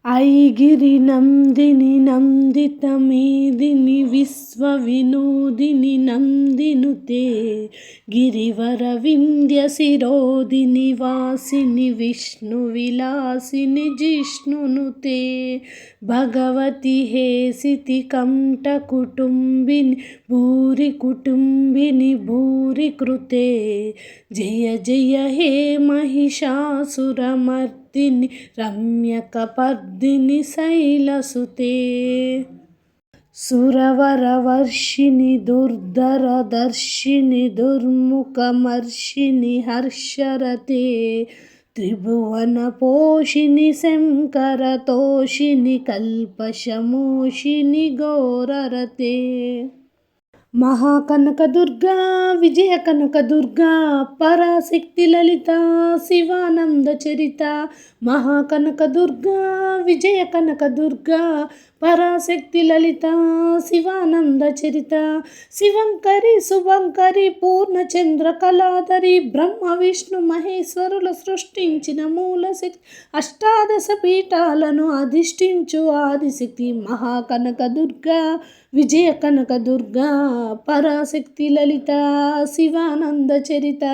ఐగిరి నందిని నందిత మేదిని విశ్వవినోదిని నందినుతే గిరివర వింధ్య శిరోదిని వాసిని విష్ణు విలాసిని జిష్ణునుతే భగవతి హేసితి కంఠ కుటుంబిని భూరి కుటుంబిని భూరి కృతే జయ జయ హే మహిషాసురమర్దిని రమ్యకపర్దిని శైలసుతే సురవరవర్షిణి దుర్ధరదర్శిని దుర్ముఖమర్షిణి హర్షరతే త్రిభువన పోషిణి శంకరతోషిణి కల్పశమోషిణి ఘోరరతే మహాకనక దుర్గా విజయ కనక దుర్గా పరాశక్తి లలిత శివానంద చరిత మహాకనక దుర్గా విజయ కనక దుర్గా పరాశక్తి లలిత శివానంద చరిత శివంకరి శుభంకరి పూర్ణచంద్ర కళాధరి బ్రహ్మ విష్ణు మహేశ్వరుల సృష్టించిన మూలశక్తి అష్టాదశ పీఠాలను అధిష్ఠించు ఆదిశక్తి మహాకనక దుర్గా విజయ కనక దుర్గా పరాశక్తి లలిత శివానంద చరిత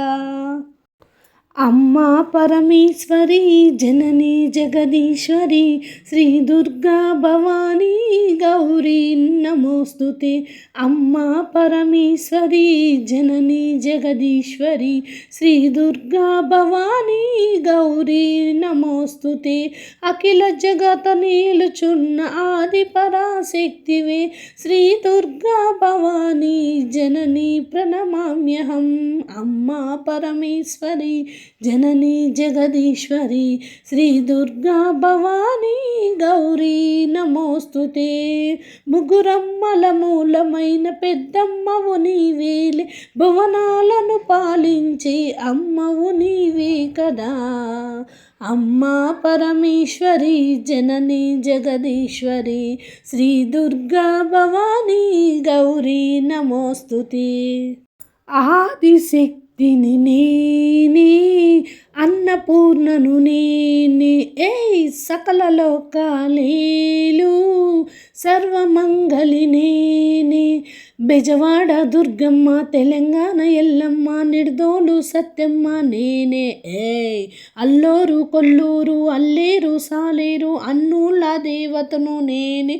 అమ్మా పరమేశ్వరి జనని జగదీశ్వరి శ్రీ దుర్గా భవానీ గౌరీ నమోస్తుతే అమ్మా పరమేశ్వరి జనని జగదీశ్వరి శ్రీ దుర్గా భవానీ గౌరీ నమోస్తుతే అఖిల జగత నీలుచున్న ఆది పరాశక్తివే శ్రీ దుర్గా భవానీ జనని ప్రణమామ్యహం అమ్మా పరమేశ్వరి జనని జగదీశ్వరి శ్రీ దుర్గా భవానీ గౌరీ నమోస్తుతే ముగ్గురమ్మల మూలమైన పెద్దమ్మవు నీవేలే భువనాలను పాలించే అమ్మవు నీవే కదా అమ్మా పరమేశ్వరి జనని జగదీశ్వరి శ్రీ దుర్గా భవానీ గౌరీ నమోస్తుతే ఆదిశక్తిని నేనే అన్నపూర్ణను నేనే సకల లోకాలేలు సర్వమంగళి నేనే బెజవాడ దుర్గమ్మ తెలంగాణ ఎల్లమ్మ నిర్దోలు సత్యమ్మ నేనే అల్లోరు కొల్లూరు అల్లేరు సాలేరు అన్నూళ్ళ దేవతను నేనే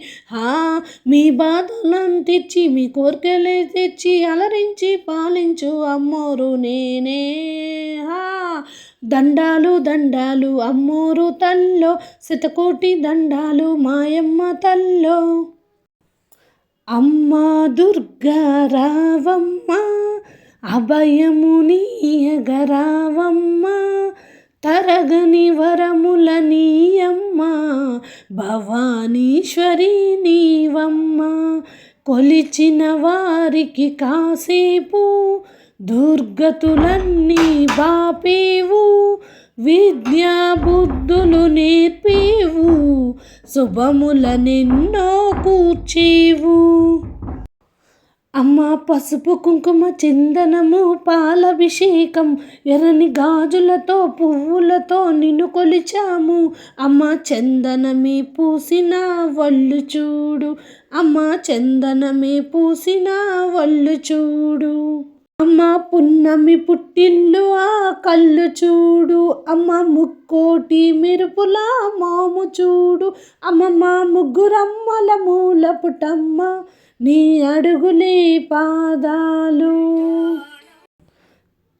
మీ బాధలను తెచ్చి మీ కోరికలే తెచ్చి అలరించి పాలించు అమ్మోరు నేనే దండాలు దండాలు అమ్మోరు తల్లో శతకోటి దండాలు మాయమ్మ తల్లో అమ్మా దుర్గా రావమ్మ అభయము నీయగరావమ్మ తరగని వరముల నీయమ్మ భవానీశ్వరి నీవమ్మ కొలిచిన వారికి కాసేపు దుర్గతులన్నీ బాపేవు విద్యా బుద్ధులు నేర్పేవు శుభములనెన్నో కూర్చేవు అమ్మ పసుపు కుంకుమ చందనము పాలభిషేకం ఎర్రని గాజులతో పువ్వులతో నిన్ను కొలిచాము అమ్మ చందనమే పూసిన వళ్ళు చూడు అమ్మ చందనమే పూసిన వళ్ళు చూడు అమ్మ పున్నమి పుట్టిల్లు ఆ కళ్ళు చూడు అమ్మ ముక్కోటి మెరుపుల మోము చూడు అమ్మమ్మ ముగ్గురమ్మల మూల పుటమ్మ నీ అడుగులే పాదాలు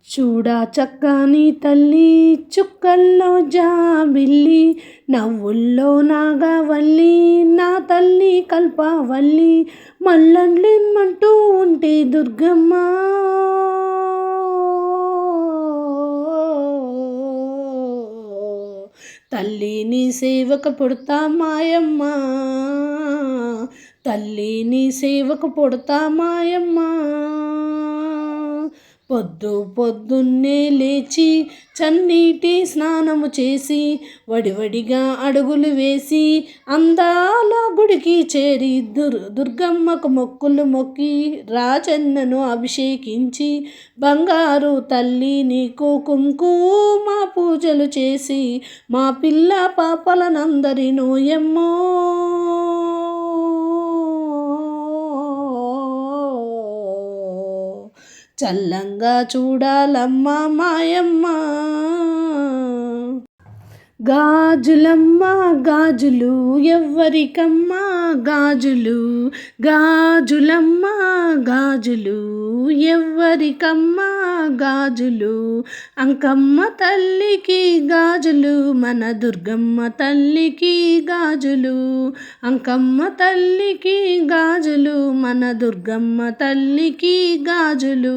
చూడా చక్కని తల్లి చుక్కల్లో జాబిల్లి నవ్వుల్లో నాగవల్లి నా తల్లి కల్పవల్లి మల్లన్లిమ్మంటూ ఉంటే దుర్గమ్మ తల్లి నీ సేవకు పుడతా మాయమ్మ తల్లి నీ సేవకు పుడతా మాయమ్మ పొద్దున్నే లేచి చన్నీటి స్నానము చేసి వడివడిగా అడుగులు వేసి అందాల గుడికి చేరి దుర్గమ్మకు మొక్కులు మొక్కి రాజన్నను అభిషేకించి బంగారు తల్లి నీకు కుంకుమ పూజలు చేసి మా పిల్ల పాపలనందరినో ఎమ్మో చల్లంగా చూడాలమ్మ మాయమ్మ. గాజులమ్మ గాజులు ఎవ్వరికమ్మా గాజులు, గాజులమ్మ గాజులు ఎవ్వరికమ్మా గాజులు, అంకమ్మ తల్లికి గాజులు, మన దుర్గమ్మ తల్లికి గాజులు, అంకమ్మ తల్లికి గాజులు, మన దుర్గమ్మ తల్లికి గాజులు,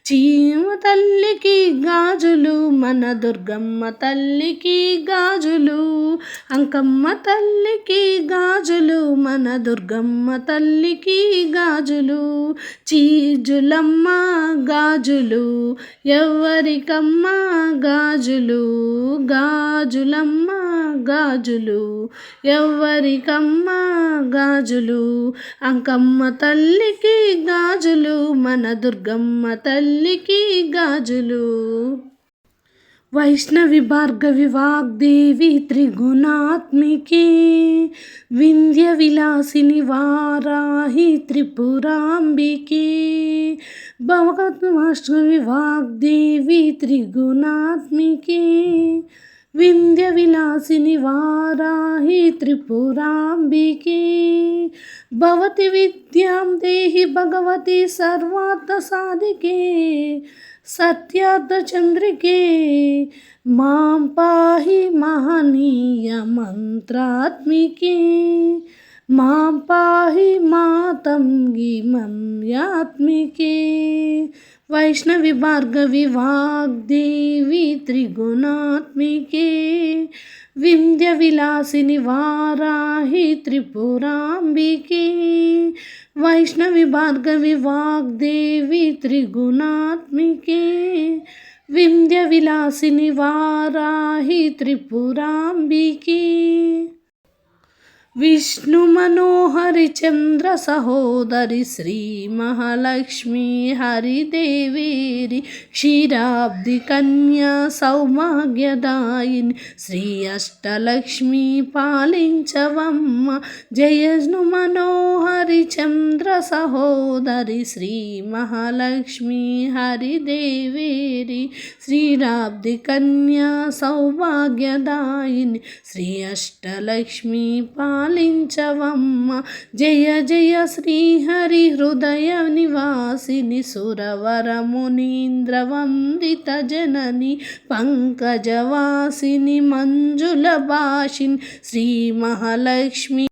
చీమ తల్లికి గాజులు, మన దుర్గమ్మ తల్లికి గాజులు, అంకమ్మ తల్లికి గాజులు, మన దుర్గమ్మ తల్లికి గాజులు, చీజులమ్మ గాజులు ఎవ్వరికమ్మ గాజులు, గాజులమ్మ గాజులు ఎవ్వరికమ్మ గాజులు, అంకమ్మ తల్లికి గాజులు, మన దుర్గమ్మ తల్లికి గాజులు. వైష్ణవి భార్గవి వాగ్దేవి త్రిగుణాత్మికి, వింధ్య విలాసిని వారాహి త్రిపురాంబికి, వైష్ణవి వాగ్దేవి త్రిగుణాత్మికి, వింధ్య విలాసిని వారాహి త్రిపురాంబికి, భవతి విద్యాం దేహి భగవతి సర్వార్థ సాధికే, సత్యార్థ చంద్రికే, మాం పాహి మహనీయ మంత్రాత్మికే, మాం పాహి మాతంగి మమ్యాత్మికే, వైష్ణవి భార్గవి వాగ్దేవి త్రిగుణాత్మికే, వింధ్య విలాసిని వారాహి త్రిపురాంబికే, వైష్ణవి భార్గవి వాగ్దేవి త్రిగుణాత్మికే, వింధ్య విలాసిని వారాహి త్రిపురాంబికే, విష్ణు మనోహరి చంద్ర సహోదరి శ్రీ మహాలక్ష్మి హరిదేవేరి, క్షీరాబ్ది కన్యా సౌభాగ్యదాయిని శ్రీ అష్టలక్ష్మి పాలించవమ్మ, జయను మనోహరి చంద్ర సహోదరి శ్రీ మహాలక్ష్మి హరిదేవేరి, శ్రీరాబ్ది కన్యా సౌభాగ్యదాయిని శ్రీ అష్టలక్ష్మి పాలించవమ్మ, జయ జయ శ్రీహరి హృదయ నివాసిని సురవర మునీంద్ర వందిత జనని పంకజవాసిని మంజుల భాషిని శ్రీ మహాలక్ష్మి